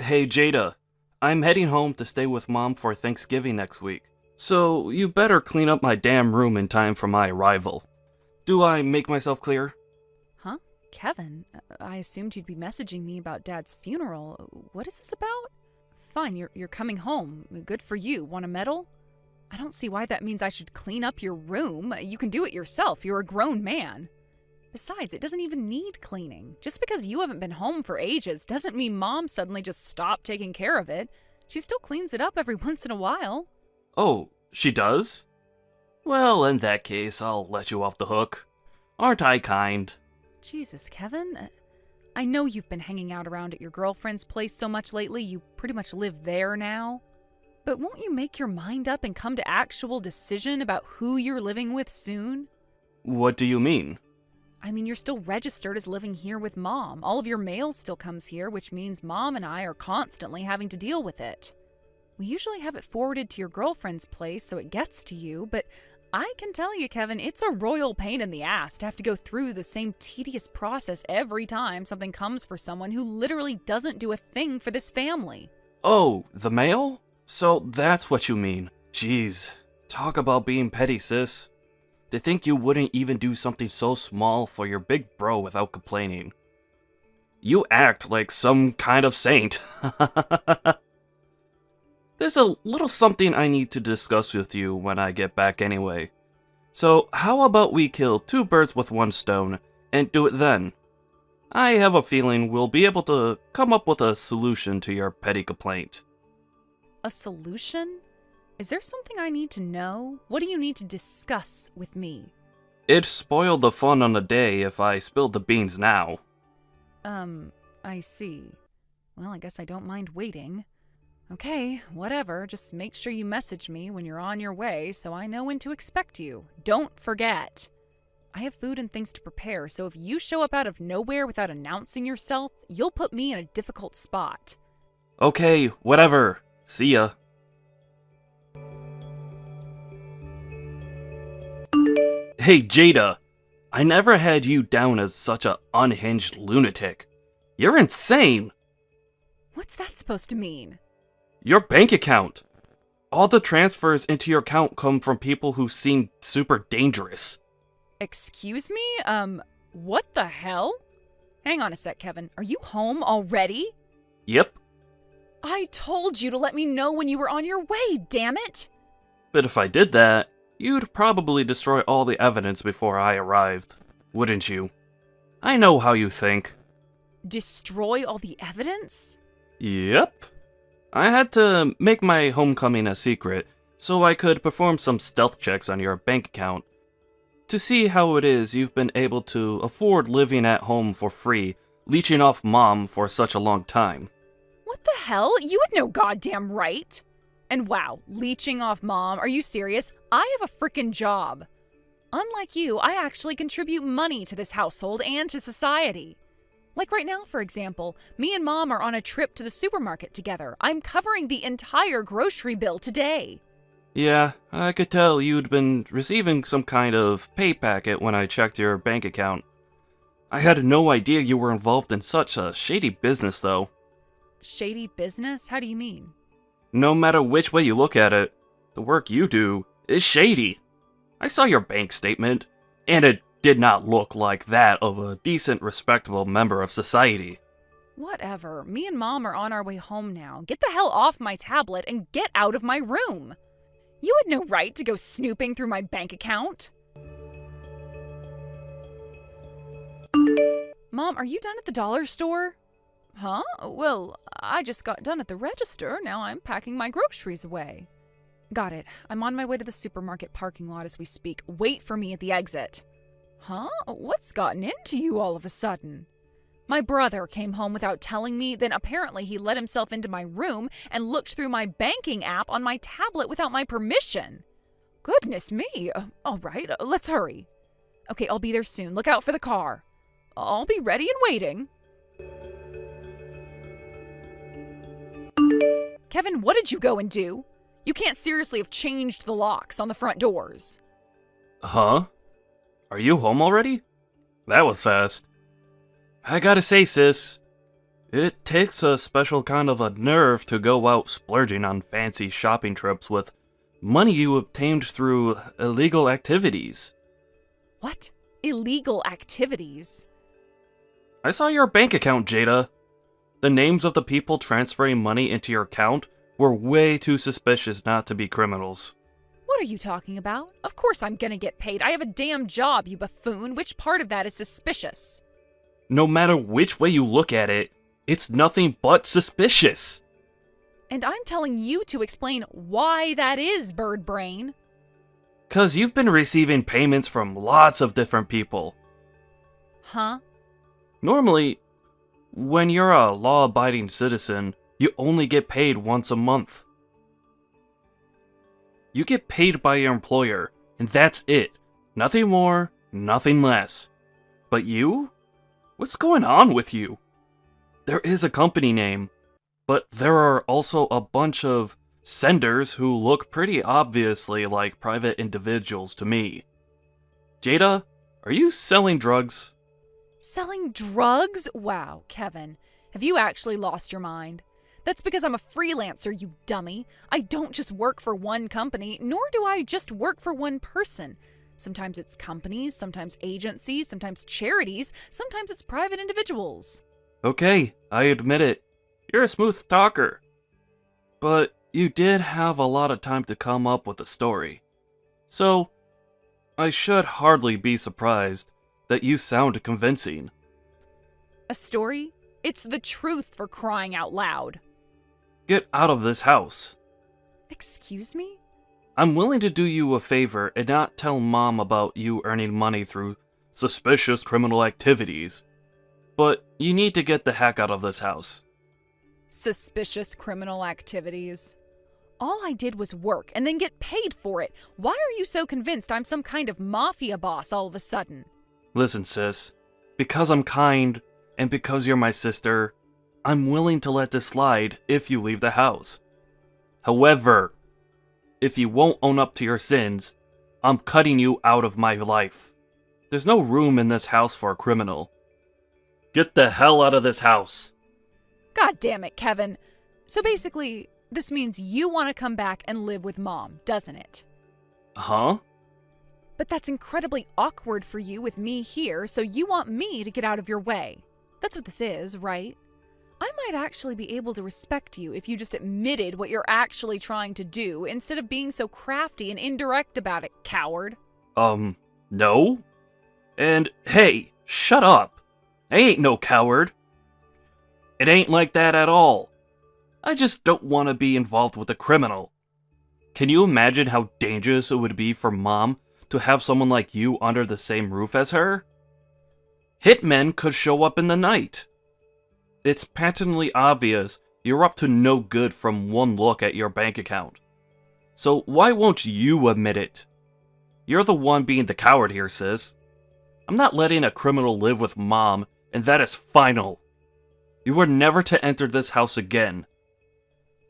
Hey Jada, I'm heading home to stay with Mom for Thanksgiving next week, so you better clean up my damn room in time for my arrival. Do I make myself clear? Huh? Kevin, I assumed you'd be messaging me about Dad's funeral. What is this about? Fine, you're coming home. Good for you. Want a medal? I don't see why that means I should clean up your room. You can do it yourself. You're a grown man. Besides, it doesn't even need cleaning. Just because you haven't been home for ages doesn't mean Mom suddenly just stopped taking care of it. She still cleans it up every once in a while. Oh, she does? Well, in that case, I'll let you off the hook. Aren't I kind? Jesus, Kevin. I know you've been hanging out around at your girlfriend's place so much lately, you pretty much live there now. But won't you make your mind up and come to actual decision about who you're living with soon? What do you mean? I mean, you're still registered as living here with Mom. All of your mail still comes here, which means Mom and I are constantly having to deal with it. We usually have it forwarded to your girlfriend's place so it gets to you, but I can tell you, Kevin, it's a royal pain in the ass to have to go through the same tedious process every time something comes for someone who literally doesn't do a thing for this family. Oh, the mail? So that's what you mean. Jeez, talk about being petty, sis. To think you wouldn't even do something so small for your big bro without complaining. You act like some kind of saint. There's a little something I need to discuss with you when I get back anyway. So how about we kill two birds with one stone and do it then? I have a feeling we'll be able to come up with a solution to your petty complaint. A solution? Is there something I need to know? What do you need to discuss with me? It'd spoil the fun on the day if I spilled the beans now. I see. Well, I guess I don't mind waiting. Okay, whatever. Just make sure you message me when you're on your way so I know when to expect you. Don't forget. I have food and things to prepare, so if you show up out of nowhere without announcing yourself, you'll put me in a difficult spot. Okay, whatever. See ya. Hey Jada, I never had you down as such a unhinged lunatic. You're insane! What's that supposed to mean? Your bank account! All the transfers into your account come from people who seem super dangerous. Excuse me? What the hell? Hang on a sec, Kevin. Are you home already? Yep, I told you to let me know when you were on your way, damn it! but if I did that, you'd probably destroy all the evidence before I arrived, wouldn't you? I know how you think. Destroy all the evidence? Yep. I had to make my homecoming a secret so I could perform some stealth checks on your bank account to see how it is you've been able to afford living at home for free, leeching off Mom for such a long time. What the hell? You had no goddamn right. And wow, leeching off Mom, are you serious? I have a frickin' job. Unlike you, I actually contribute money to this household and to society. Like right now, for example, me and Mom are on a trip to the supermarket together. I'm covering the entire grocery bill today. Yeah, I could tell you'd been receiving some kind of pay packet when I checked your bank account. I had no idea you were involved in such a shady business, though. Shady business? How do you mean? No matter which way you look at it, the work you do is shady. I saw your bank statement, and it did not look like that of a decent, respectable member of society. Whatever. Me and Mom are on our way home now. Get the hell off my tablet and get out of my room. You had no right to go snooping through my bank account. Mom, are you done at the dollar store? Huh? Well, I just got done at the register. Now I'm packing my groceries away. Got it. I'm on my way to the supermarket parking lot as we speak. Wait for me at the exit. Huh? What's gotten into you all of a sudden? My brother came home without telling me, then apparently he let himself into my room and looked through my banking app on my tablet without my permission. Goodness me. All right, let's hurry. Okay, I'll be there soon. Look out for the car. I'll be ready and waiting. Kevin, what did you go and do? You can't seriously have changed the locks on the front doors. Huh? Are you home already? That was fast. I gotta say, sis, It takes a special kind of a nerve to go out splurging on fancy shopping trips with money you obtained through illegal activities. What? Illegal activities? I saw your bank account, Jada. The names of the people transferring money into your account were way too suspicious not to be criminals. What are you talking about? Of course I'm gonna get paid. I have a damn job, you buffoon. Which part of that is suspicious? No matter which way you look at it, it's nothing but suspicious. And I'm telling you to explain why that is, bird brain. 'Cause you've been receiving payments from lots of different people. Huh? Normally, when you're a law-abiding citizen, you only get paid once a month. You get paid by your employer, and that's it. Nothing more, nothing less. But you? What's going on with you? There is a company name, but there are also a bunch of senders who look pretty obviously like private individuals to me. Jada, are you selling drugs? Selling drugs? Wow, Kevin. Have you actually lost your mind? That's because I'm a freelancer, you dummy. I don't just work for one company, nor do I just work for one person. Sometimes it's companies, sometimes agencies, sometimes charities, sometimes it's private individuals. Okay, I admit it. You're a smooth talker. But you did have a lot of time to come up with a story. So, I should hardly be surprised that you sound convincing. A story? It's the truth, for crying out loud. Get out of this house. Excuse me? I'm willing to do you a favor and not tell Mom about you earning money through suspicious criminal activities. But you need to get the heck out of this house. Suspicious criminal activities? All I did was work and then get paid for it. Why are you so convinced I'm some kind of mafia boss all of a sudden? Listen, sis. Because I'm kind, and because you're my sister, I'm willing to let this slide if you leave the house. However, if you won't own up to your sins, I'm cutting you out of my life. There's no room in this house for a criminal. Get the hell out of this house. God damn it, Kevin. So basically, this means you want to come back and live with Mom, doesn't it? Huh? But that's incredibly awkward for you with me here, so you want me to get out of your way. That's what this is, right? I might actually be able to respect you if you just admitted what you're actually trying to do instead of being so crafty and indirect about it, coward. No? And hey, shut up. I ain't no coward. It ain't like that at all. I just don't want to be involved with a criminal. Can you imagine how dangerous it would be for Mom to have someone like you under the same roof as her? Hitmen could show up in the night. It's patently obvious you're up to no good from one look at your bank account. So why won't you admit it? You're the one being the coward here, sis. I'm not letting a criminal live with Mom, and that is final. You are never to enter this house again.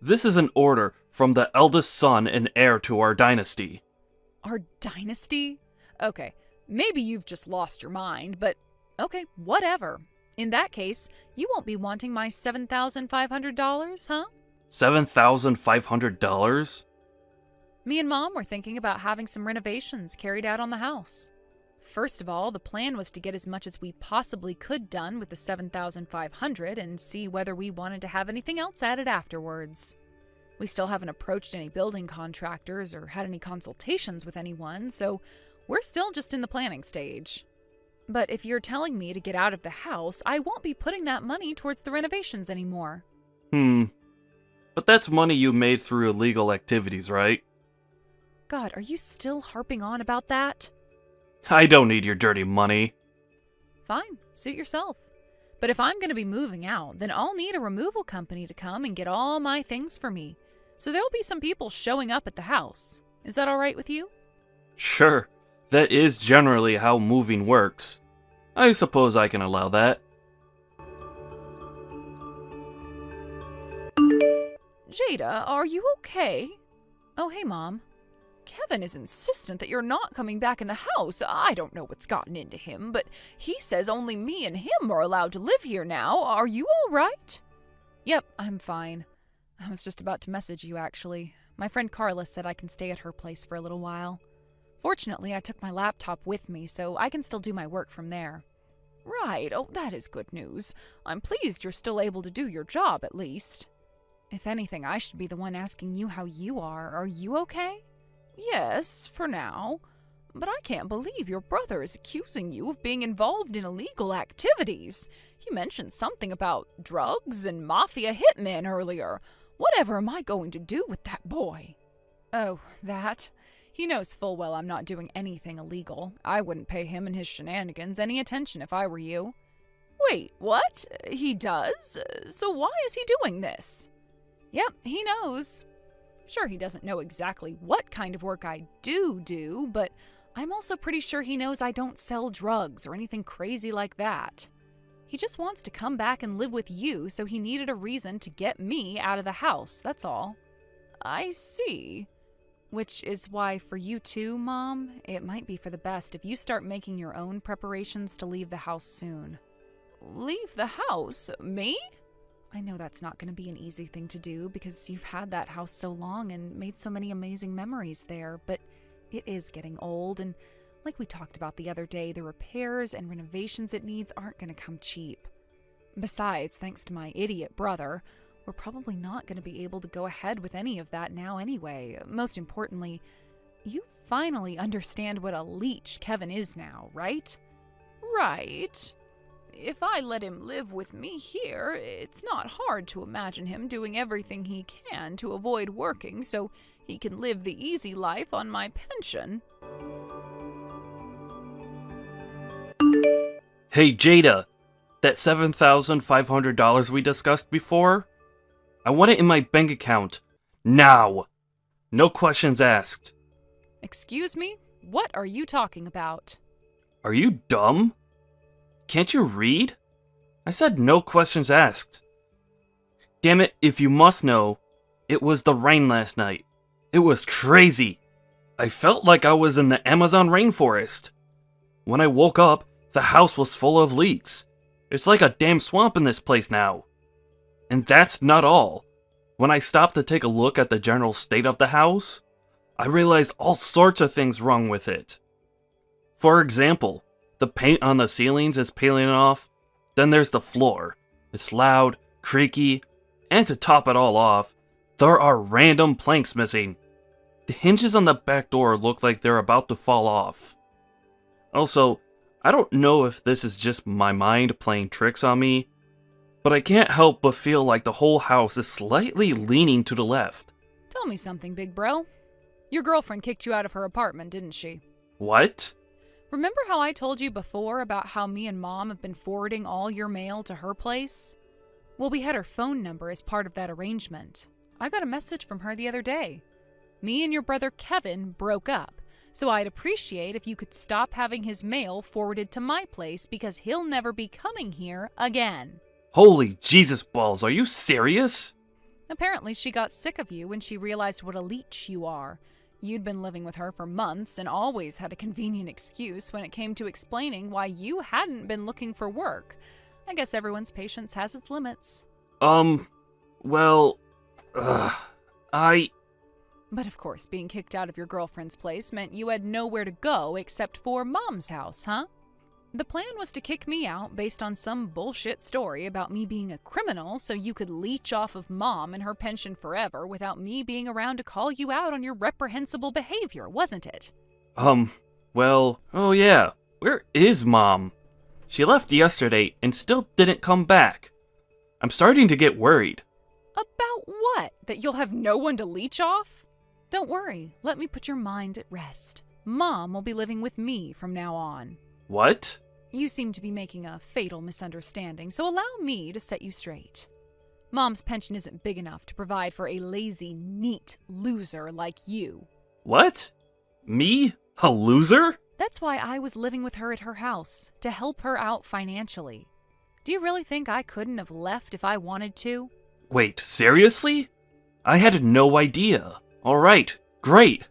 This is an order from the eldest son and heir to our dynasty. Our dynasty? Okay, maybe you've just lost your mind, but okay, whatever. In that case, you won't be wanting my $7,500, huh? $7,500? Me and Mom were thinking about having some renovations carried out on the house. First of all, the plan was to get as much as we possibly could done with the $7,500 and see whether we wanted to have anything else added afterwards. We still haven't approached any building contractors or had any consultations with anyone, so we're still just in the planning stage. But if you're telling me to get out of the house, I won't be putting that money towards the renovations anymore. But that's money you made through illegal activities, right? God, are you still harping on about that? I don't need your dirty money. Fine, suit yourself. But if I'm going to be moving out, then I'll need a removal company to come and get all my things for me. So there'll be some people showing up at the house. Is that all right with you? Sure, that is generally how moving works. I suppose I can allow that. Jada, are you okay? Oh, hey, Mom. Kevin is insistent that you're not coming back in the house. I don't know what's gotten into him, but he says only me and him are allowed to live here now. Are you all right? Yep, I'm fine. I was just about to message you, actually. My friend Carla said I can stay at her place for a little while. Fortunately, I took my laptop with me, so I can still do my work from there. Right, oh, that is good news. I'm pleased you're still able to do your job, at least. If anything, I should be the one asking you how you are. Are you okay? Yes, for now. But I can't believe your brother is accusing you of being involved in illegal activities. He mentioned something about drugs and mafia hitmen earlier. Whatever am I going to do with that boy? Oh, that? He knows full well I'm not doing anything illegal. I wouldn't pay him and his shenanigans any attention if I were you. Wait, what? He does? So why is he doing this? Yep, he knows. Sure, he doesn't know exactly what kind of work I do, but I'm also pretty sure he knows I don't sell drugs or anything crazy like that. He just wants to come back and live with you, so he needed a reason to get me out of the house, that's all. I see. Which is why for you too, Mom, it might be for the best if you start making your own preparations to leave the house soon. Leave the house? Me? I know that's not going to be an easy thing to do because you've had that house so long and made so many amazing memories there, but it is getting old, and like we talked about the other day, the repairs and renovations it needs aren't going to come cheap. Besides, thanks to my idiot brother, we're probably not going to be able to go ahead with any of that now anyway. Most importantly, you finally understand what a leech Kevin is now, right? Right. If I let him live with me here, it's not hard to imagine him doing everything he can to avoid working so he can live the easy life on my pension. Hey Jada, that $7,500 we discussed before? I want it in my bank account. Now! No questions asked. Excuse me? What are you talking about? Are you dumb? Can't you read? I said no questions asked. Damn it, if you must know, it was the rain last night. It was crazy. I felt like I was in the Amazon rainforest. When I woke up, the house was full of leaks. It's like a damn swamp in this place now. And that's not all. When I stopped to take a look at the general state of the house, I realized all sorts of things wrong with it. For example, the paint on the ceilings is peeling off. Then there's the floor. It's loud, creaky, and to top it all off, there are random planks missing. The hinges on the back door look like they're about to fall off. Also, I don't know if this is just my mind playing tricks on me, but I can't help but feel like the whole house is slightly leaning to the left. Tell me something, big bro. Your girlfriend kicked you out of her apartment, didn't she? What? Remember how I told you before about how me and Mom have been forwarding all your mail to her place? Well, we had her phone number as part of that arrangement. I got a message from her the other day. Me and your brother Kevin broke up, so I'd appreciate if you could stop having his mail forwarded to my place because he'll never be coming here again. Holy Jesus balls, are you serious? Apparently she got sick of you when she realized what a leech you are. You'd been living with her for months and always had a convenient excuse when it came to explaining why you hadn't been looking for work. I guess everyone's patience has its limits. Well, But of course, being kicked out of your girlfriend's place meant you had nowhere to go except for Mom's house, huh? The plan was to kick me out based on some bullshit story about me being a criminal so you could leech off of Mom and her pension forever without me being around to call you out on your reprehensible behavior, wasn't it? Well, oh yeah, where is Mom? She left yesterday and still didn't come back. I'm starting to get worried. About what? That you'll have no one to leech off? Don't worry, let me put your mind at rest. Mom will be living with me from now on. What? You seem to be making a fatal misunderstanding, so allow me to set you straight. Mom's pension isn't big enough to provide for a lazy, neat loser like you. What? Me? A loser? That's why I was living with her at her house, to help her out financially. Do you really think I couldn't have left if I wanted to? Wait, seriously? I had no idea. Alright, great.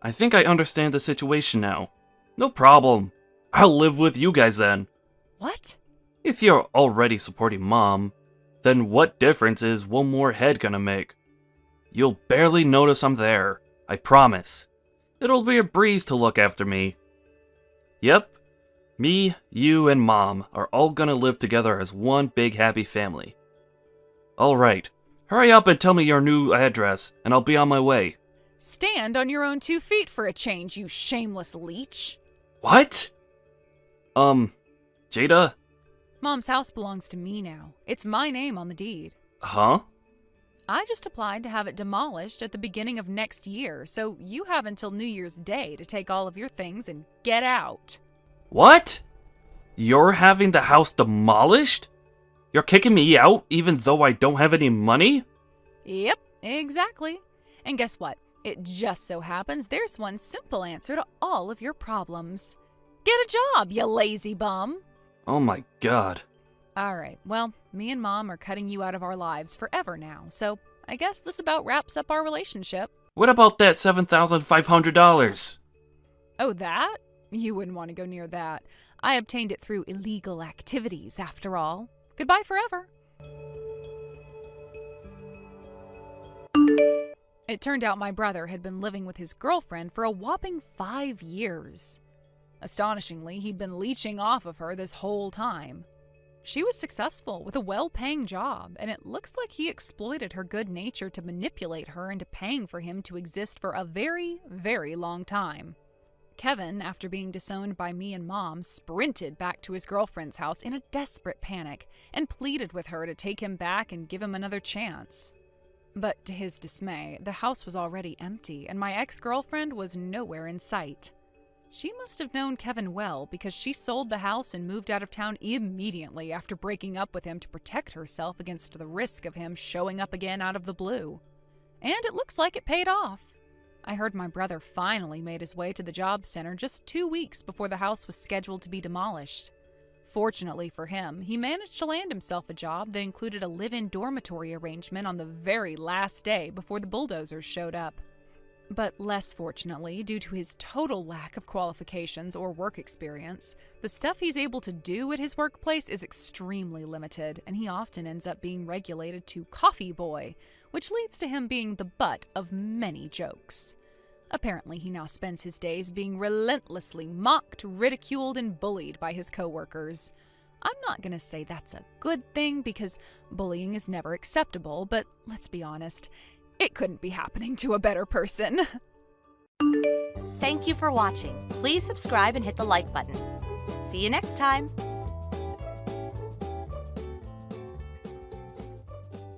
I think I understand the situation now. No problem. I'll live with you guys then. What? If you're already supporting Mom, then what difference is one more head gonna make? You'll barely notice I'm there, I promise. It'll be a breeze to look after me. Yep, me, you, and Mom are all gonna live together as one big happy family. Alright, hurry up and tell me your new address, and I'll be on my way. Stand on your own 2 feet for a change, you shameless leech. What? Jada? Mom's house belongs to me now. It's my name on the deed. Huh? I just applied to have it demolished at the beginning of next year, so you have until New Year's Day to take all of your things and get out. What? You're having the house demolished? You're kicking me out even though I don't have any money? Yep, exactly. And guess what? It just so happens there's one simple answer to all of your problems. Get a job, you lazy bum. Oh my god. Alright, well, me and Mom are cutting you out of our lives forever now, so I guess this about wraps up our relationship. What about that $7,500? Oh, that? You wouldn't want to go near that. I obtained it through illegal activities, after all. Goodbye forever. It turned out my brother had been living with his girlfriend for a whopping 5 years. Astonishingly, he'd been leeching off of her this whole time. She was successful with a well-paying job, and it looks like he exploited her good nature to manipulate her into paying for him to exist for a very, very long time. Kevin, after being disowned by me and Mom, sprinted back to his girlfriend's house in a desperate panic and pleaded with her to take him back and give him another chance. But to his dismay, the house was already empty, and my ex-girlfriend was nowhere in sight. She must have known Kevin well because she sold the house and moved out of town immediately after breaking up with him to protect herself against the risk of him showing up again out of the blue. And it looks like it paid off. I heard my brother finally made his way to the job center just 2 weeks before the house was scheduled to be demolished. Fortunately for him, he managed to land himself a job that included a live-in dormitory arrangement on the very last day before the bulldozers showed up. But less fortunately, due to his total lack of qualifications or work experience, the stuff he's able to do at his workplace is extremely limited, and he often ends up being regulated to coffee boy, which leads to him being the butt of many jokes. Apparently, he now spends his days being relentlessly mocked, ridiculed, and bullied by his coworkers. I'm not going to say that's a good thing because bullying is never acceptable, but let's be honest, it couldn't be happening to a better person. Thank you for watching. Please subscribe and hit the like button. See you next time.